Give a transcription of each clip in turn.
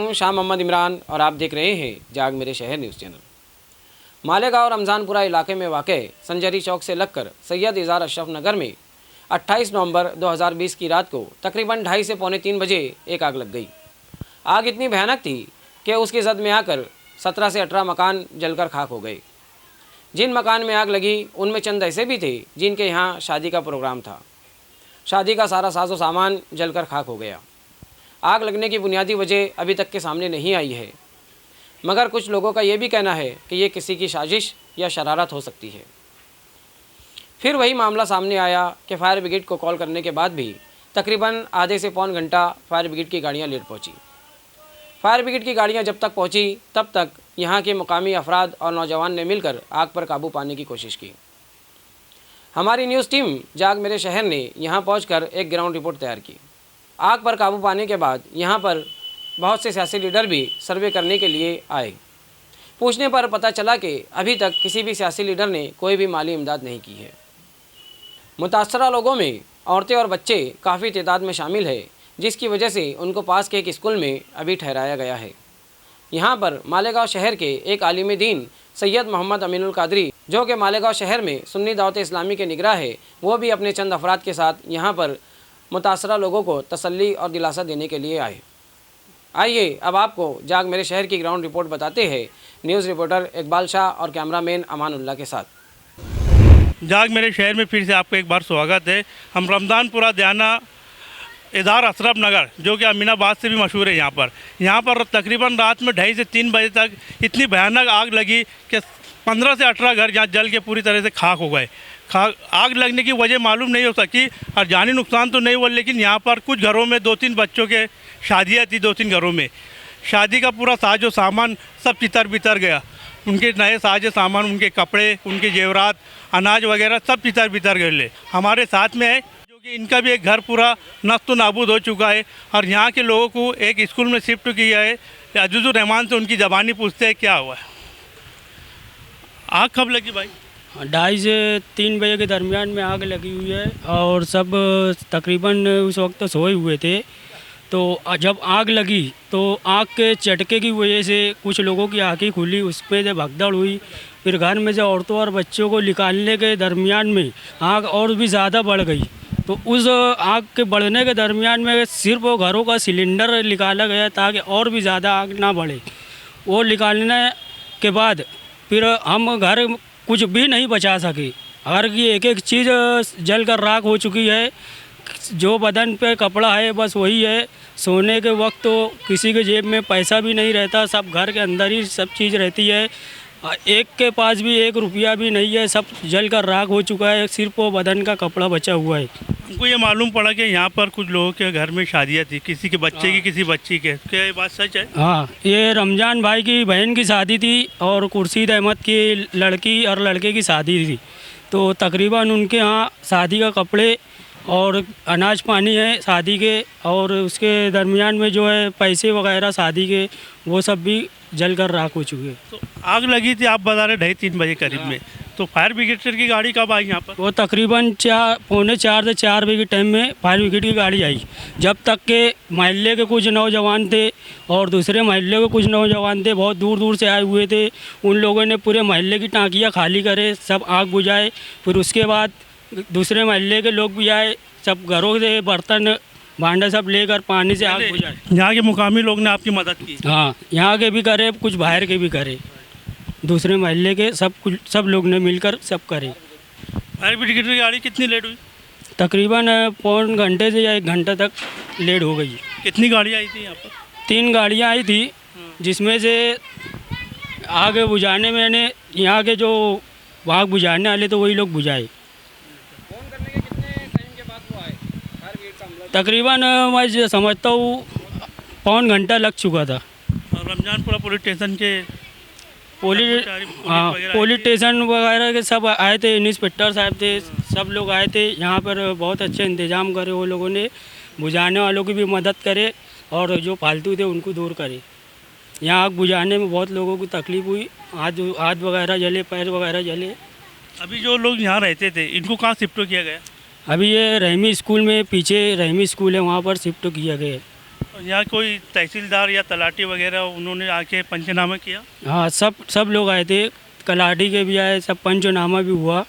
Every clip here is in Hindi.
हूं शाह मोहम्मद इमरान और आप देख रहे हैं जाग मेरे शहर न्यूज़ चैनल। मालेगांव रमज़ानपुरा इलाके में वाक़े संजरी चौक से लगकर सैयद इज़ार अशरफ नगर में 28 नवंबर 2020 की रात को तकरीबन 2:30 से पौने 3 बजे एक आग लग गई। आग इतनी भयानक थी कि उसकी जद में आकर 17 से 18 मकान जलकर खाक हो गए। जिन मकान में आग लगी उनमें चंद ऐसे भी थे जिनके यहाँ शादी का प्रोग्राम था। शादी का सारा साजो सामान जलकर खाक हो गया। आग लगने की बुनियादी वजह अभी तक के सामने नहीं आई है, मगर कुछ लोगों का ये भी कहना है कि ये किसी की साजिश या शरारत हो सकती है। फिर वही मामला सामने आया कि फायर ब्रिगेड को कॉल करने के बाद भी तकरीबन आधे से पौन घंटा फायर ब्रिगेड की गाड़ियाँ लेट पहुँची। फायर ब्रिगेड की गाड़ियाँ जब तक पहुँची तब तक यहाँ के मुकामी अफराद और नौजवान ने मिलकर आग पर काबू पाने की कोशिश की। हमारी न्यूज़ टीम जाग मेरे शहर ने यहाँ पहुँचकर एक ग्राउंड रिपोर्ट तैयार की। आग पर काबू पाने के बाद यहाँ पर बहुत से सियासी लीडर भी सर्वे करने के लिए आए। पूछने पर पता चला कि अभी तक किसी भी सियासी लीडर ने कोई भी माली इमदाद नहीं की है। मुतासरा लोगों में औरतें और बच्चे काफ़ी तादाद में शामिल है, जिसकी वजह से उनको पास के एक स्कूल में अभी ठहराया गया है। यहाँ पर मालेगांव शहर के एक आलिम दीन सैयद मोहम्मद अमीनुल कादरी, जो कि मालेगांव शहर में सुन्नी दावत इस्लामी के निगराह है, वो भी अपने चंद अफराद के साथ यहाँ पर मुतासरा लोगों को तसल्ली और दिलासा देने के लिए आए। आइए अब आपको जाग मेरे शहर की ग्राउंड रिपोर्ट बताते हैं न्यूज़ रिपोर्टर इकबाल शाह और कैमरामैन अमानुल्लाह के साथ। जाग मेरे शहर में फिर से आपका एक बार स्वागत है। हम रमज़ानपुरा दयाना इज़ार अशरफ नगर, जो कि अमीनाबाद से भी मशहूर है, यहाँ पर तकरीबन रात में 2:30 से 3 बजे तक इतनी भयानक आग लगी कि 15 से 18 घर यहाँ जल के पूरी तरह से खाक हो गए। आग लगने की वजह मालूम नहीं हो सकी और जानी नुकसान तो नहीं हुआ, लेकिन यहाँ पर कुछ घरों में 2-3 बच्चों के शादियाँ थी। 2-3 घरों में शादी का पूरा साजो सामान सब चितर बितर गया। उनके नए साजो सामान, उनके कपड़े, उनके जेवरात, अनाज वगैरह सब चितर बितर गए। हमारे साथ में है जो कि इनका भी एक घर पूरा नस्त नाबूद हो चुका है और यहाँ के लोगों को एक स्कूल में शिफ्ट किया है। अजीज़ुर रहमान से उनकी ज़बानी पूछते हैं क्या हुआ है। आग कब लगी भाई? 2:30 से 3 बजे के दरमियान में आग लगी हुई है और सब तकरीबन उस वक्त तो सोए हुए थे। तो जब आग लगी तो आग के झटके की वजह से कुछ लोगों की आँखें खुली, उस पर से भगदड़ हुई। फिर घर में से औरतों और बच्चों को निकालने के दरमियान में आग और भी ज़्यादा बढ़ गई। तो उस आग के बढ़ने के दरमियान में सिर्फ वो घरों का सिलेंडर निकाला गया ताकि और भी ज़्यादा आग ना बढ़े। वो निकालने के बाद फिर हम घर कुछ भी नहीं बचा सके। घर की एक एक चीज़ जल कर राख हो चुकी है। जो बदन पे कपड़ा है बस वही है। सोने के वक्त तो किसी के जेब में पैसा भी नहीं रहता, सब घर के अंदर ही सब चीज़ रहती है। एक के पास भी 1 रुपया भी नहीं है, सब जल कर राख हो चुका है। सिर्फ वो बदन का कपड़ा बचा हुआ है। हमको ये मालूम पड़ा कि यहाँ पर कुछ लोगों के घर में शादियाँ थी, किसी के बच्चे की, किसी बच्ची के। क्या ये बात सच है? हाँ, ये रमज़ान भाई की बहन की शादी थी और खुर्शीद अहमद की लड़की और लड़के की शादी थी। तो तकरीबन उनके यहाँ शादी का कपड़े और अनाज पानी है शादी के, और उसके दरमियान में जो है पैसे वगैरह शादी के, वो सब भी जल कर राख हो चुके। तो आग लगी थी आप बता रहे 2:30-3 बजे करीब में। तो फायर ब्रिगेड की गाड़ी कब आई यहाँ पर? वो तकरीबन 3:45 से 4 बजे के टाइम में फायर ब्रिगेड की गाड़ी आई। जब तक के महल्ले के कुछ नौजवान थे और दूसरे महल्ले के कुछ नौजवान थे, बहुत दूर दूर से आए हुए थे। उन लोगों ने पूरे महल्ले की टांकियाँ खाली करे, सब आग बुझाए। फिर उसके बाद दूसरे महल्ले के लोग भी आए, सब घरों से बर्तन भांडा सब लेकर पानी से आग बुझाए। यहाँ के मुकामी लोग ने आपकी मदद की? हाँ, यहाँ के भी करे, कुछ बाहर के भी करे, दूसरे महल्ले के सब लोग ने मिलकर सब करे। फायर ब्रिगेड की गाड़ी कितनी लेट हुई? तकरीबन पौन घंटे से या 1 घंटा तक लेट हो गई। कितनी गाड़ियाँ आई थी यहाँ पर? 3 गाड़ियाँ आई थी, जिसमें से आग बुझाने मैंने यहाँ के जो आग बुझाने वाले तो वही लोग बुझाए। तकरीबन मैं समझता हूँ पौन घंटा लग चुका था। रमज़ानपुरा पुलिस स्टेशन के पुलिस स्टेशन वगैरह के सब आए थे, इंस्पेक्टर साहब थे, सब लोग आए थे। यहाँ पर बहुत अच्छे इंतज़ाम करे वो लोगों ने, बुझाने वालों की भी मदद करे और जो फालतू थे उनको दूर करे। यहाँ आग बुझाने में बहुत लोगों को तकलीफ़ हुई, हाथ वगैरह जले, पैर वगैरह जले। अभी जो लोग यहाँ रहते थे इनको कहाँ शिफ्ट किया गया? अभी ये रहमी स्कूल में, पीछे रहमी स्कूल है, वहाँ पर शिफ्ट किया गया है। यहाँ कोई तहसीलदार या तलाटी वगैरह उन्होंने आके पंचनामा किया? हाँ, सब लोग आए थे, कलाटी के भी आए, सब पंचनामा भी हुआ।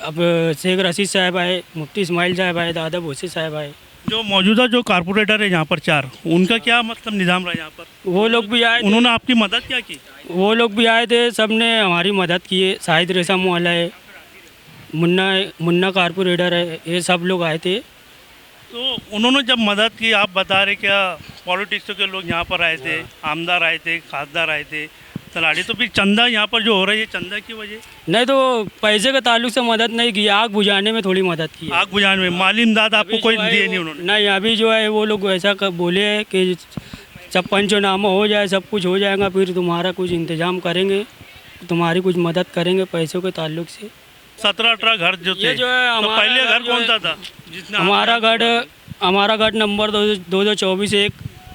अब शेख रशीद साहब आए, मुफ्ती इस्माइल साहब आए, दादा भोसे साहब आए। जो मौजूदा जो कारपोरेटर है यहाँ पर 4, उनका क्या मतलब निज़ाम रहा यहाँ पर? वो लोग भी आए, उन्होंने आपकी मदद क्या की? वो लोग भी आए थे, सब ने हमारी मदद की है। शाहिद रेसा मोहल्ला है, मुन्ना कारपोरेटर है, ये सब लोग आए थे। तो उन्होंने जब मदद की, आप बता रहे क्या पॉलिटिक्स के लोग यहाँ पर आए थे, आमदार आए थे, खासदार आए थे, तलाड़ी, तो फिर चंदा यहाँ पर जो हो रहा है ये चंदा की वजह? नहीं तो पैसे के ताल्लुक से मदद नहीं की, आग बुझाने में थोड़ी मदद की है। आग बुझाने में माली इमदाद आपको कोई दिए नहीं उन्होंने? नहीं, अभी जो है वो लोग ऐसा बोले हैं कि सब पंचनामा हो जाए, सब कुछ हो जाएगा, फिर तुम्हारा कुछ इंतजाम करेंगे, तुम्हारी कुछ मदद करेंगे पैसों के ताल्लुक से। 17-18 घर जो थे, ये जो है तो हमारा पहले घर जो कौन है- सा था जिसने हमारा गढ़ नंबर 224 एक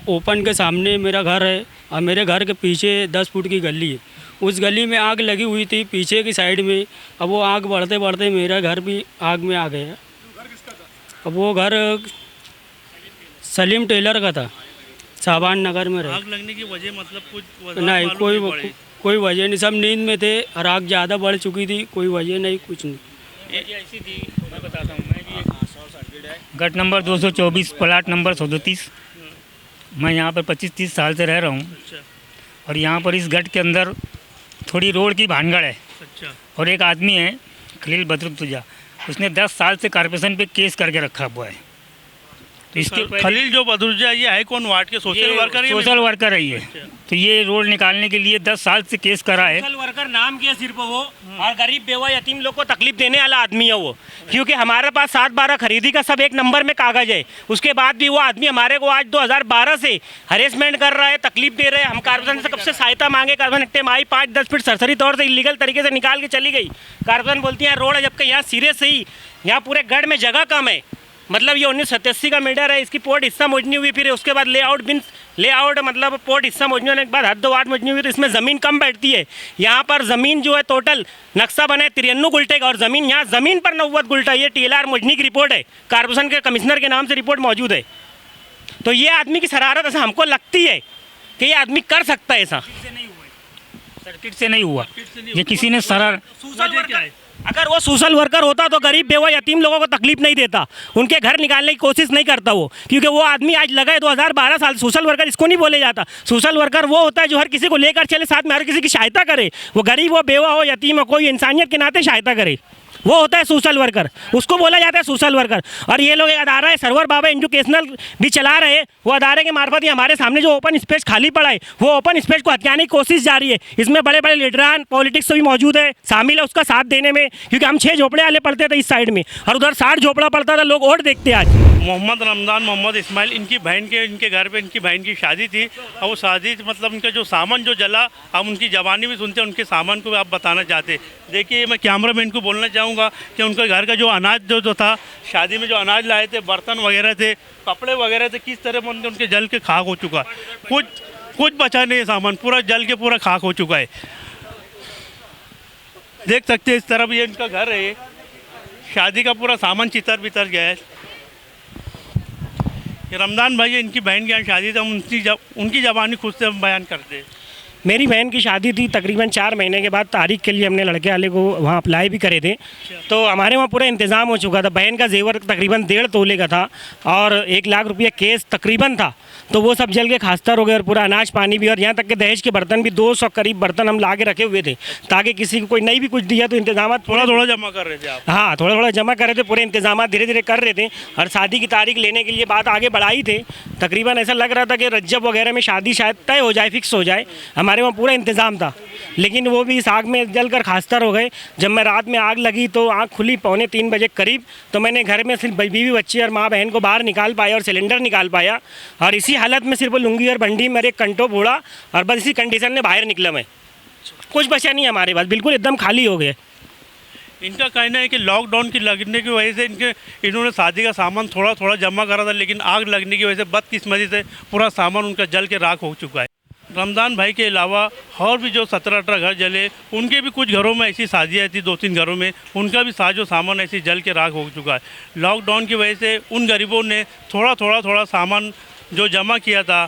ओपन के सामने मेरा घर है, और मेरे घर के पीछे 10 फुट की गली है। उस गली में आग लगी हुई थी पीछे की साइड में। अब वो आग बढ़ते बढ़ते मेरा घर भी आग में आ गया। अब वो घर सलीम टेलर का था, साबान नगर में रहे। आग लगने की वजह मतलब कुछ नहीं, मालूम पड़ी? कोई वजह नहीं, सब नींद में थे और आग ज़्यादा बढ़ चुकी थी, कोई वजह नहीं, कुछ नहीं। ऐसी थी, मैं बताता हूँ। मैं जी गट नंबर 224 प्लाट नंबर 137, मैं यहाँ पर 25-30 साल से रह रहा हूँ। अच्छा और यहाँ पर इस गट के अंदर थोड़ी रोड की भानगड़ है। अच्छा। और एक आदमी है खलील बदरुद्दोजा, उसने 10 साल से कॉर्पोरेशन पे केस करके रखा हुआ है। तो इसके खलील जो बदरुद्दोजा ये है कौन, वार्ड के सोशल वर्कर? सोशल वर्कर है ये। तो ये रोड निकालने के लिए 10 साल से केस करा है। सोशल वर्कर नाम की है सिर्फ वो, और गरीब बेवा यतीम लोग को तकलीफ देने वाला आदमी है वो। क्योंकि हमारे पास 7/12 खरीदी का सब एक नंबर में कागज है, उसके बाद भी वो आदमी हमारे को आज 2012 से हरेसमेंट कर रहा है, तकलीफ दे रहे हैं। हम कारपोरेशन से कब से सहायता मांगे, कारपोरेशन इतने आई 5-10 फीट सरसरी तौर से इलीगल तरीके से निकाल के चली गई। कारपोरेशन बोलती है रोड है, जबकि यहाँ सिरे से ही यहाँ पूरे गढ़ में जगह कम है। मतलब ये 1987 का मीटर है, इसकी पोर्ट हिस्सा मोजनी हुई, फिर उसके बाद लेआउट मतलब पोर्ट हिस्सा मोजनी होने के बाद हद 2 वाट मोजनी हुई, तो इसमें ज़मीन कम बैठती है। यहाँ पर ज़मीन जो है टोटल नक्शा बना है 93 गुल्टे का, और ज़मीन यहाँ ज़मीन पर 90 गुल्टा। ये TLR मोजनी की रिपोर्ट है, कारपोरेशन के कमिश्नर के नाम से रिपोर्ट मौजूद है। तो ये आदमी की शरारत ऐसा हमको लगती है कि ये आदमी कर सकता है ऐसा। सर्किट से नहीं हुआ, ये किसी ने सरार अगर वो सोशल वर्कर होता तो गरीब बेवा यतीम लोगों को तकलीफ नहीं देता, उनके घर निकालने की कोशिश नहीं करता वो। क्योंकि वो आदमी आज लगा है 2012 साल। सोशल वर्कर इसको नहीं बोले जाता, सोशल वर्कर वो होता है जो हर किसी को लेकर चले, साथ में हर किसी की सहायता करे। वो गरीब हो, बेवा हो, यतीम हो, कोई इंसानियत के नाते सहायता करे, वो होता है सोशल वर्कर, उसको बोला जाता है सोशल वर्कर। और ये लोग एक अदारा है सरवर बाबा एजुकेशनल भी चला रहे हैं, वो अदारे के मार्फत ही हमारे सामने जो ओपन स्पेस खाली पड़ा है, वो ओपन स्पेस को हथियाने की कोशिश जारी है। इसमें बड़े बड़े लीडरान पॉलिटिक्स भी मौजूद है, शामिल है उसका साथ देने में। क्योंकि हम 6 झोपड़े वाले पड़ते थे इस साइड में, और उधर 60 झोपड़ा पड़ता था, लोग और देखते आज। मोहम्मद रमज़ान मोहम्मद इस्माइल, इनकी बहन के इनके घर पे इनकी बहन की शादी थी, और वो शादी मतलब उनका जो सामान जो जला, हम उनकी ज़बानी भी सुनते हैं, उनके सामान को भी आप बताना चाहते। देखिए, मैं कैमरा मैन को बोलना चाहूँगा कि उनके घर का जो अनाज जो था, शादी में जो अनाज लाए थे, बर्तन वगैरह थे, कपड़े वगैरह थे, किस तरह उनके जल के खाक हो चुका। कुछ बचा नहीं है, सामान पूरा जल के पूरा खाक हो चुका है। देख सकते हैं इस तरफ ये इनका घर है, शादी का पूरा सामान चितर बितर गया है। ये रमज़ान भाई इनकी बहन के यहाँ शादी था, उनकी ज़बानी खुद से हम बयान करते हैं। मेरी बहन की शादी थी, तकरीबन 4 महीने के बाद तारीख के लिए हमने लड़के वाले को वहाँ अप्लाई भी करे थे। तो हमारे वहाँ पूरा इंतज़ाम हो चुका था। बहन का जेवर तकरीबन 1.5 तोले का था, और 1 लाख रुपये केस तकरीबन था। तो वो सब जल के खास्तर हो गए, और पूरा अनाज पानी भी, और यहाँ तक कि दहेज के बर्तन भी 200 करीब बर्तन हम ला के रखे हुए थे, ताकि किसी को कोई नहीं भी कुछ दिया तो इंतजाम थोड़ा जमा कर रहे थे आप? हाँ, थोड़ा जमा कर रहे थे, पूरे इंतजाम धीरे धीरे कर रहे थे। और शादी की तारीख लेने के लिए बात आगे बढ़ाई थे। तकरीबन ऐसा लग रहा था कि रज्जब वगैरह में शादी शायद तय हो जाए, फिक्स हो जाए। हमारे वहाँ पूरा इंतज़ाम था, लेकिन वो भी इस आग में जल कर खास्तर हो गए। जब मैं रात में आग लगी तो आँख खुली 2:45 बजे करीब, तो मैंने घर में सिर्फ बीवी बच्ची और माँ बहन को बाहर निकाल पाया और सिलेंडर निकाल पाया। और इसी हालत में सिर्फ लुंगी और बंडी मेरे कंटो फोड़ा, और बस इसी कंडीशन में बाहर निकला मैं। कुछ बचा नहीं हमारे पास, बिल्कुल एकदम खाली हो गए। इनका कहना है कि लॉकडाउन की लगने की वजह से इन्होंने शादी का सामान थोड़ा जमा करा था, लेकिन आग लगने की वजह से बदकिस्मती से पूरा सामान उनका जल के राख हो चुका है। रमज़ान भाई के अलावा और भी जो 17-18 घर जले, उनके भी कुछ घरों में ऐसी शादियाँ थी, 2-3 घरों में उनका भी साजो सामान ऐसी जल के राख हो चुका है। लॉकडाउन की वजह से उन गरीबों ने थोड़ा सामान जो जमा किया था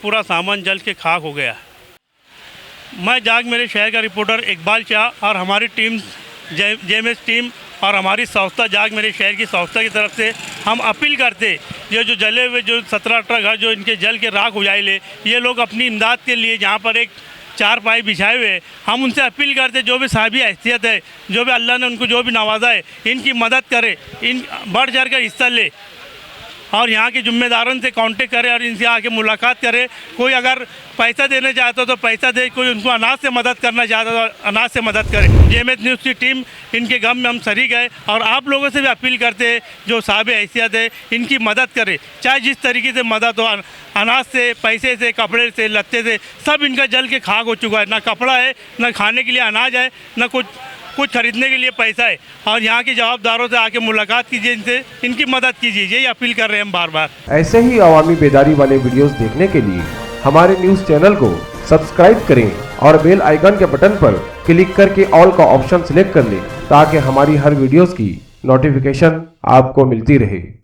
पूरा सामान जल के खाक हो गया। मैं जाग मेरे शहर का रिपोर्टर इकबाल शाह और हमारी टीम जेएमएस टीम और हमारी संस्था जाग मेरे शहर की संस्था की तरफ से हम अपील करते ये जो जले हुए जो 17-18 घर जो इनके जल के राख हो जाए ये लोग अपनी इमदाद के लिए जहाँ पर एक चारपाई बिछाए हुए हम उनसे अपील करते जो भी साहिबी हैसियत है, जो भी अल्लाह ने उनको जो भी नवाजा है, इनकी मदद करे, इन बढ़ चढ़ कर हिस्सा ले और यहाँ के जिम्मेदारों से कांटेक्ट करे और इनसे आके मुलाकात करे। कोई अगर पैसा देना चाहता तो पैसा दे, कोई उनको अनाज से मदद करना चाहता तो अनाज से मदद करे। जेएमएस न्यूज़ की टीम इनके गम में हम शरीक है और आप लोगों से भी अपील करते हैं जो साहिब हैसियत है इनकी मदद करे, चाहे जिस तरीके से मदद हो, अनाज से, पैसे से, कपड़े से, लत्ते से, सब इनका जल के खाक हो चुका है। ना कपड़ा है, ना खाने के लिए अनाज है, ना कुछ खरीदने के लिए पैसा है और यहाँ के जवाबदारों से आके मुलाकात कीजिए, इनसे इनकी मदद कीजिए, यही अपील कर रहे हैं हम बार बार। ऐसे ही अवामी बेदारी वाले वीडियोस देखने के लिए हमारे न्यूज़ चैनल को सब्सक्राइब करें और बेल आइकन के बटन पर क्लिक करके ऑल का ऑप्शन सिलेक्ट कर लें ताकि हमारी हर वीडियोस की नोटिफिकेशन आपको मिलती रहे।